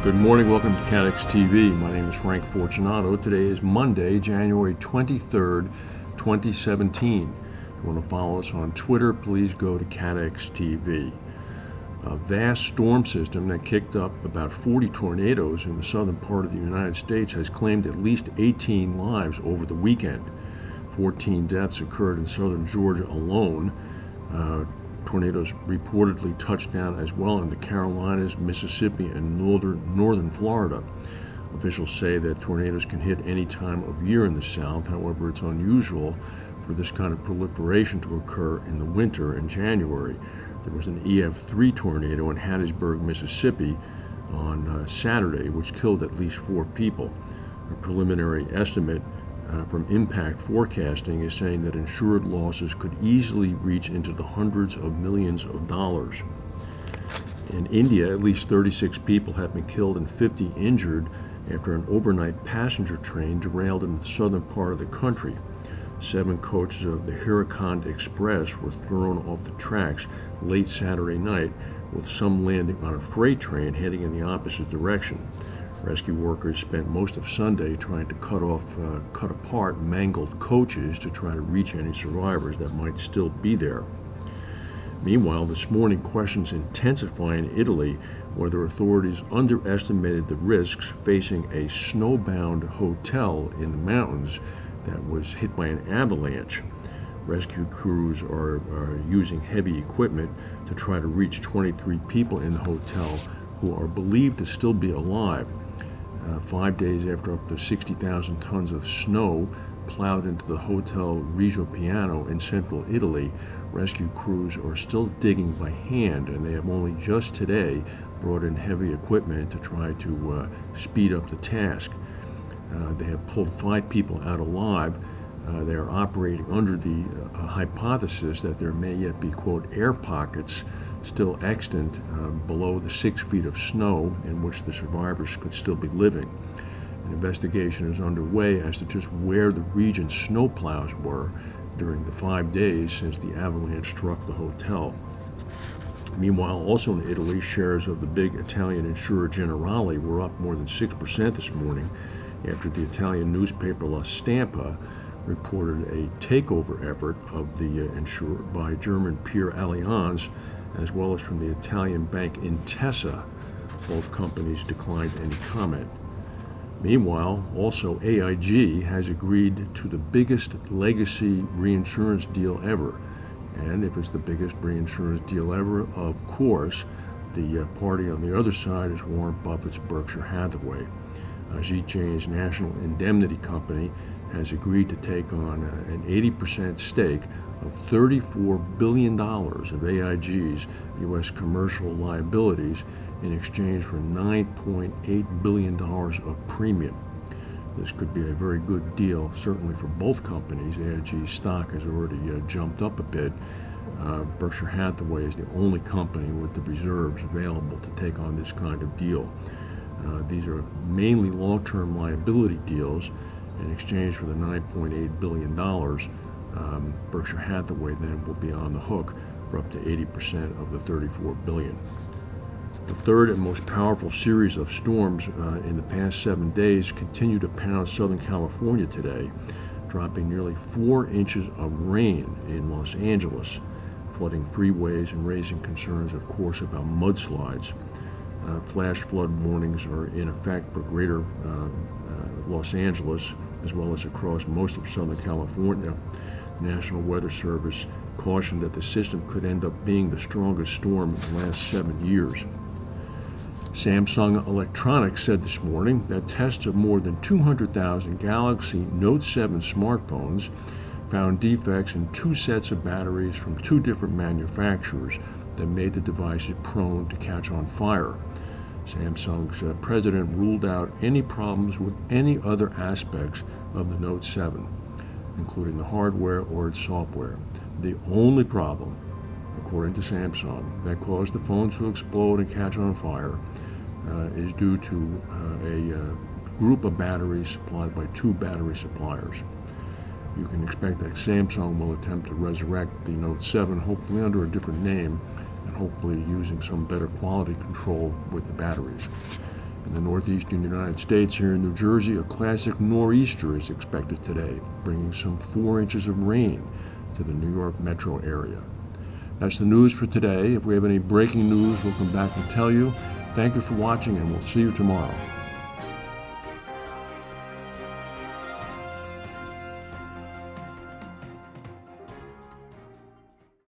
Good morning, welcome to CATEX TV. My name is Frank Fortunato. Today is Monday, January 23rd, 2017. If you want to follow us on Twitter, please go to CATEX TV. A vast storm system that kicked up about 40 tornadoes in the southern part of the United States has claimed at least 18 lives over the weekend. 14 deaths occurred in southern Georgia alone. Tornadoes reportedly touched down as well in the Carolinas, Mississippi, and northern Florida. Officials say that tornadoes can hit any time of year in the South. However, it's unusual for this kind of proliferation to occur in the winter. In January, there was an EF3 tornado in Hattiesburg, Mississippi on Saturday, which killed at least 4 people. A preliminary estimate from impact forecasting is saying that insured losses could easily reach into the hundreds of millions of dollars. In India, at least 36 people have been killed and 50 injured after an overnight passenger train derailed in the southern part of the country. 7 coaches of the Hirakhand Express were thrown off the tracks late Saturday night, with some landing on a freight train heading in the opposite direction. Rescue workers spent most of Sunday trying to cut apart mangled coaches to try to reach any survivors that might still be there. Meanwhile, this morning, questions intensify in Italy whether authorities underestimated the risks facing a snowbound hotel in the mountains that was hit by an avalanche. Rescue crews are using heavy equipment to try to reach 23 people in the hotel who are believed to still be alive. 5 days after up to 60,000 tons of snow plowed into the Hotel Reggio Piano in central Italy, rescue crews are still digging by hand, and they have only just today brought in heavy equipment to try to speed up the task. They have pulled 5 people out alive. They are operating under the hypothesis that there may yet be, quote, air pockets still extant below the 6 feet of snow in which the survivors could still be living. An investigation is underway as to just where the region's snowplows were during the 5 days since the avalanche struck the hotel. Meanwhile, also in Italy, shares of the big Italian insurer Generali were up more than 6% this morning after the Italian newspaper La Stampa reported a takeover effort of the insurer by German peer Allianz, as well as from the Italian bank Intesa. Both companies declined any comment. Meanwhile, also AIG has agreed to the biggest legacy reinsurance deal ever. And if it's the biggest reinsurance deal ever, of course, the party on the other side is Warren Buffett's Berkshire Hathaway. Ajit's National Indemnity Company has agreed to take on an 80% stake of $34 billion of AIG's U.S. commercial liabilities in exchange for $9.8 billion of premium. This could be a very good deal, certainly for both companies. AIG's stock has already jumped up a bit. Berkshire Hathaway is the only company with the reserves available to take on this kind of deal. These are mainly long-term liability deals. In exchange for the $9.8 billion, Berkshire Hathaway then will be on the hook for up to 80% of the $34 billion. The third and most powerful series of storms in the past 7 days continue to pound Southern California today, dropping nearly 4 inches of rain in Los Angeles, flooding freeways and raising concerns, of course, about mudslides. Flash flood warnings are in effect for greater Los Angeles, as well as across most of Southern California. The National Weather Service cautioned that the system could end up being the strongest storm in the last 7 years. Samsung Electronics said this morning that tests of more than 200,000 Galaxy Note 7 smartphones found defects in 2 sets of batteries from 2 different manufacturers that made the devices prone to catch on fire. Samsung's president ruled out any problems with any other aspects of the Note 7, including the hardware or its software. The only problem, according to Samsung, that caused the phone to explode and catch on fire is due to a group of batteries supplied by 2 battery suppliers. You can expect that Samsung will attempt to resurrect the Note 7, hopefully under a different name, and hopefully using some better quality control with the batteries. In the northeastern United States, here in New Jersey, a classic nor'easter is expected today, bringing some 4 inches of rain to the New York metro area. That's the news for today. If we have any breaking news, we'll come back and tell you. Thank you for watching, and we'll see you tomorrow.